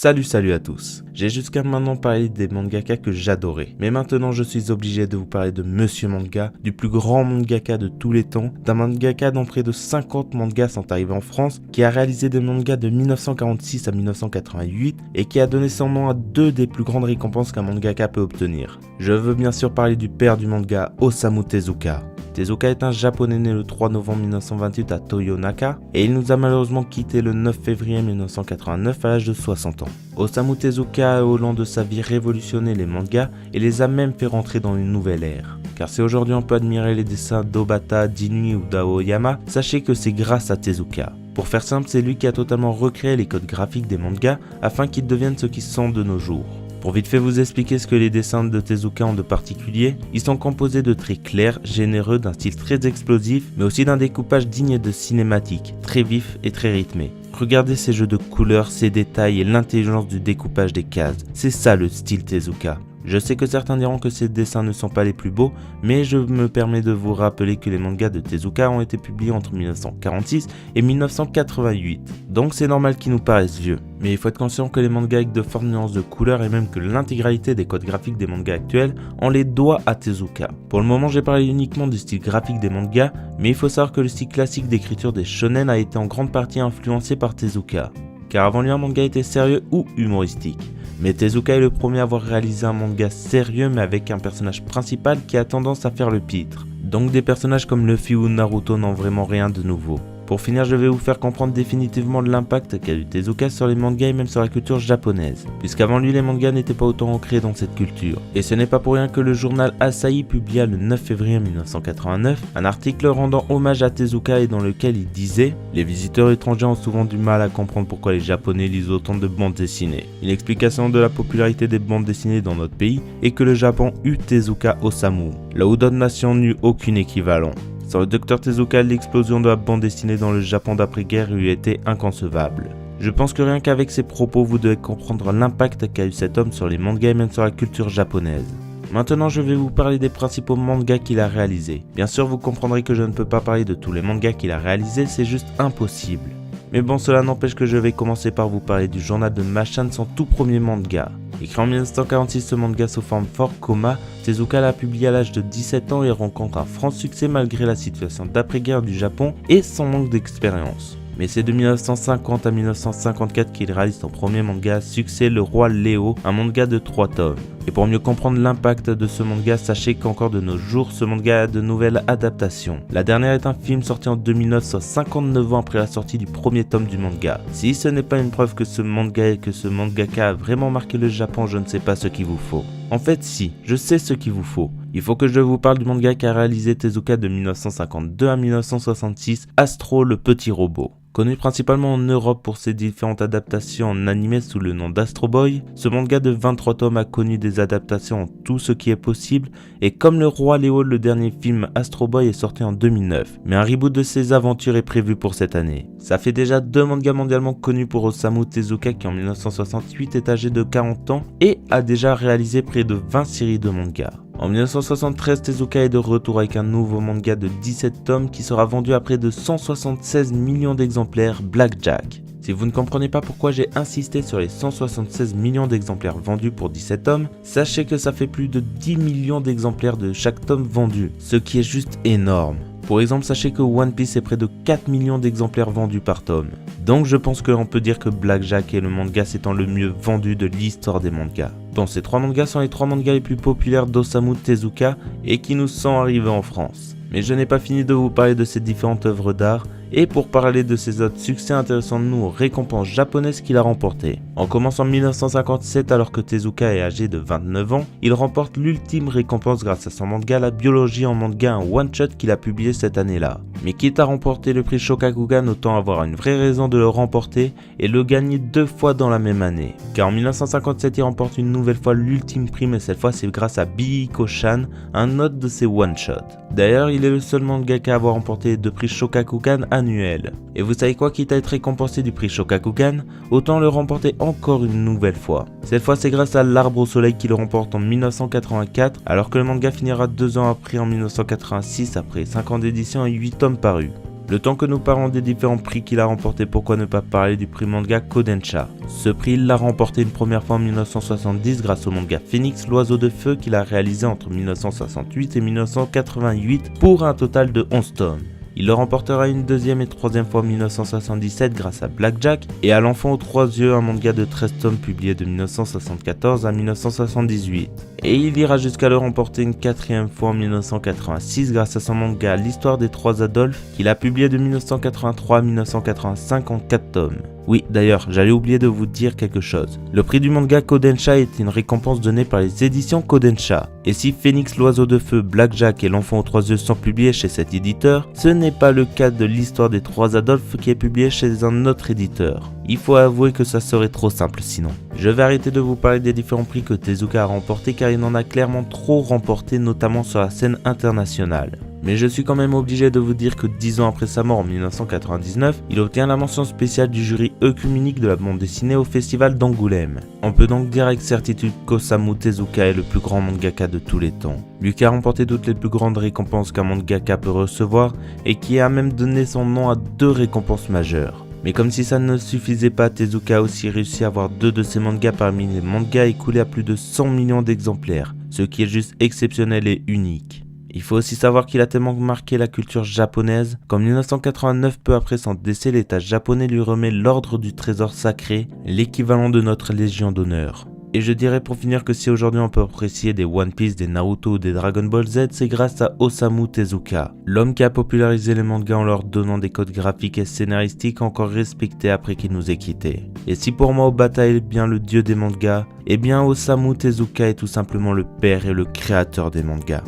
Salut à tous. J'ai jusqu'à maintenant parlé des mangaka que j'adorais, mais maintenant je suis obligé de vous parler de Monsieur Manga, du plus grand mangaka de tous les temps, d'un mangaka dont près de 50 mangas sont arrivés en France, qui a réalisé des mangas de 1946 à 1988 et qui a donné son nom à deux des plus grandes récompenses qu'un mangaka peut obtenir. Je veux bien sûr parler du père du manga, Osamu Tezuka. Tezuka est un japonais né le 3 novembre 1928 à Toyonaka et il nous a malheureusement quitté le 9 février 1989 à l'âge de 60 ans. Osamu Tezuka a au long de sa vie révolutionné les mangas et les a même fait rentrer dans une nouvelle ère. Car si aujourd'hui on peut admirer les dessins d'Obata, d'Inui ou d'Aoyama, sachez que c'est grâce à Tezuka. Pour faire simple, c'est lui qui a totalement recréé les codes graphiques des mangas afin qu'ils deviennent ce qu'ils sont de nos jours. Pour vite fait vous expliquer ce que les dessins de Tezuka ont de particulier, ils sont composés de traits clairs, généreux, d'un style très explosif, mais aussi d'un découpage digne de cinématique, très vif et très rythmé. Regardez ces jeux de couleurs, ces détails et l'intelligence du découpage des cases, c'est ça le style Tezuka. Je sais que certains diront que ces dessins ne sont pas les plus beaux, mais je me permets de vous rappeler que les mangas de Tezuka ont été publiés entre 1946 et 1988, donc c'est normal qu'ils nous paraissent vieux. Mais il faut être conscient que les mangas avec de fortes nuances de couleurs et même que l'intégralité des codes graphiques des mangas actuels, on les doit à Tezuka. Pour le moment j'ai parlé uniquement du style graphique des mangas, mais il faut savoir que le style classique d'écriture des shonen a été en grande partie influencé par Tezuka. Car avant lui un manga était sérieux ou humoristique. Mais Tezuka est le premier à avoir réalisé un manga sérieux mais avec un personnage principal qui a tendance à faire le pitre. Donc des personnages comme Luffy ou Naruto n'ont vraiment rien de nouveau. Pour finir, je vais vous faire comprendre définitivement l'impact qu'a eu Tezuka sur les mangas et même sur la culture japonaise, puisqu'avant lui les mangas n'étaient pas autant ancrés dans cette culture. Et ce n'est pas pour rien que le journal Asahi publia le 9 février 1989 un article rendant hommage à Tezuka et dans lequel il disait « Les visiteurs étrangers ont souvent du mal à comprendre pourquoi les japonais lisent autant de bandes dessinées. Une explication de la popularité des bandes dessinées dans notre pays est que le Japon eut Tezuka Osamu, là où d'autres nations n'eut aucun équivalent. Sans le Dr Tezuka, l'explosion de la bande dessinée dans le Japon d'après-guerre eût été inconcevable. Je pense que rien qu'avec ces propos, vous devez comprendre l'impact qu'a eu cet homme sur les mangas et même sur la culture japonaise. Maintenant, je vais vous parler des principaux mangas qu'il a réalisés. Bien sûr, vous comprendrez que je ne peux pas parler de tous les mangas qu'il a réalisés, c'est juste impossible. Mais bon, cela n'empêche que je vais commencer par vous parler du journal de Machan, son tout premier manga. Écrit en 1946, ce manga sous forme fort coma, Tezuka l'a publié à l'âge de 17 ans et rencontre un franc succès malgré la situation d'après-guerre du Japon et son manque d'expérience. Mais c'est de 1950 à 1954 qu'il réalise son premier manga à succès, Le Roi Léo, un manga de 3 tomes. Et pour mieux comprendre l'impact de ce manga, sachez qu'encore de nos jours, ce manga a de nouvelles adaptations. La dernière est un film sorti en 2009, soit 59 ans après la sortie du premier tome du manga. Si ce n'est pas une preuve que ce manga et que ce mangaka a vraiment marqué le Japon, je ne sais pas ce qu'il vous faut. En fait si, je sais ce qu'il vous faut. Il faut que je vous parle du manga qu'a réalisé Tezuka de 1952 à 1966, Astro le petit robot. Connu principalement en Europe pour ses différentes adaptations en animé sous le nom d'Astro Boy, ce manga de 23 tomes a connu des adaptations en tout ce qui est possible et comme Le Roi Léo, le dernier film Astro Boy est sorti en 2009, mais un reboot de ses aventures est prévu pour cette année. Ça fait déjà 2 mangas mondialement connus pour Osamu Tezuka qui en 1968 est âgé de 40 ans et a déjà réalisé près de 20 séries de mangas. En 1973, Tezuka est de retour avec un nouveau manga de 17 tomes qui sera vendu à près de 176 millions d'exemplaires, Blackjack. Si vous ne comprenez pas pourquoi j'ai insisté sur les 176 millions d'exemplaires vendus pour 17 tomes, sachez que ça fait plus de 10 millions d'exemplaires de chaque tome vendu, ce qui est juste énorme. Pour exemple, sachez que One Piece est près de 4 millions d'exemplaires vendus par tome. Donc je pense que l'on peut dire que Blackjack est le manga s'étant le mieux vendu de l'histoire des mangas. Bon, ces 3 mangas sont les 3 mangas les plus populaires d'Osamu Tezuka et qui nous sont arrivés en France. Mais je n'ai pas fini de vous parler de ces différentes œuvres d'art, et pour parler de ses autres succès, intéressons-nous aux récompenses japonaises qu'il a remportées. En commençant en 1957, alors que Tezuka est âgé de 29 ans, il remporte l'ultime récompense grâce à son manga La biologie en manga, un one-shot qu'il a publié cette année-là. Mais quitte à remporter le prix Shogakukan, autant avoir une vraie raison de le remporter et le gagner 2 fois dans la même année. Car en 1957, il remporte une nouvelle fois l'ultime prix, mais cette fois c'est grâce à Bihiko-chan, un autre de ses one-shots. D'ailleurs, il est le seul mangaka à avoir remporté les 2 prix Shogakukan annuels. Et vous savez quoi, quitte à être récompensé du prix Shogakukan, autant le remporter encore une nouvelle fois. Cette fois c'est grâce à L'Arbre au Soleil qu'il le remporte en 1984, alors que le manga finira 2 ans après en 1986 après 5 ans d'édition et 8 tomes parus. Le temps que nous parlons des différents prix qu'il a remportés, pourquoi ne pas parler du prix manga Kodansha? Ce prix, il l'a remporté une première fois en 1970 grâce au manga Phoenix, l'oiseau de feu qu'il a réalisé entre 1968 et 1988 pour un total de 11 tomes. Il le remportera une deuxième et troisième fois en 1977 grâce à Blackjack et à L'Enfant aux trois yeux, un manga de 13 tomes publié de 1974 à 1978. Et il ira jusqu'à le remporter une quatrième fois en 1986 grâce à son manga L'Histoire des trois Adolphes qu'il a publié de 1983 à 1985 en 4 tomes. Oui, d'ailleurs, j'allais oublier de vous dire quelque chose. Le prix du manga Kodansha est une récompense donnée par les éditions Kodansha. Et si Phoenix, l'oiseau de feu, Blackjack et L'Enfant aux trois yeux sont publiés chez cet éditeur, ce n'est pas le cas de L'Histoire des trois Adolphes qui est publié chez un autre éditeur. Il faut avouer que ça serait trop simple sinon. Je vais arrêter de vous parler des différents prix que Tezuka a remportés car il en a clairement trop remporté, notamment sur la scène internationale. Mais je suis quand même obligé de vous dire que 10 ans après sa mort en 1999, il obtient la mention spéciale du jury œcuménique de la bande dessinée au festival d'Angoulême. On peut donc dire avec certitude qu'Osamu Tezuka est le plus grand mangaka de tous les temps. Lui qui a remporté toutes les plus grandes récompenses qu'un mangaka peut recevoir et qui a même donné son nom à 2 récompenses majeures. Mais comme si ça ne suffisait pas, Tezuka a aussi réussi à avoir 2 de ses mangas parmi les mangas écoulés à plus de 100 millions d'exemplaires, ce qui est juste exceptionnel et unique. Il faut aussi savoir qu'il a tellement marqué la culture japonaise qu'en 1989, peu après son décès, l'État japonais lui remet l'ordre du trésor sacré, l'équivalent de notre Légion d'honneur. Et je dirais pour finir que si aujourd'hui on peut apprécier des One Piece, des Naruto ou des Dragon Ball Z, c'est grâce à Osamu Tezuka, l'homme qui a popularisé les mangas en leur donnant des codes graphiques et scénaristiques encore respectés après qu'il nous ait quittés. Et si pour moi Obata est bien le dieu des mangas, eh bien Osamu Tezuka est tout simplement le père et le créateur des mangas.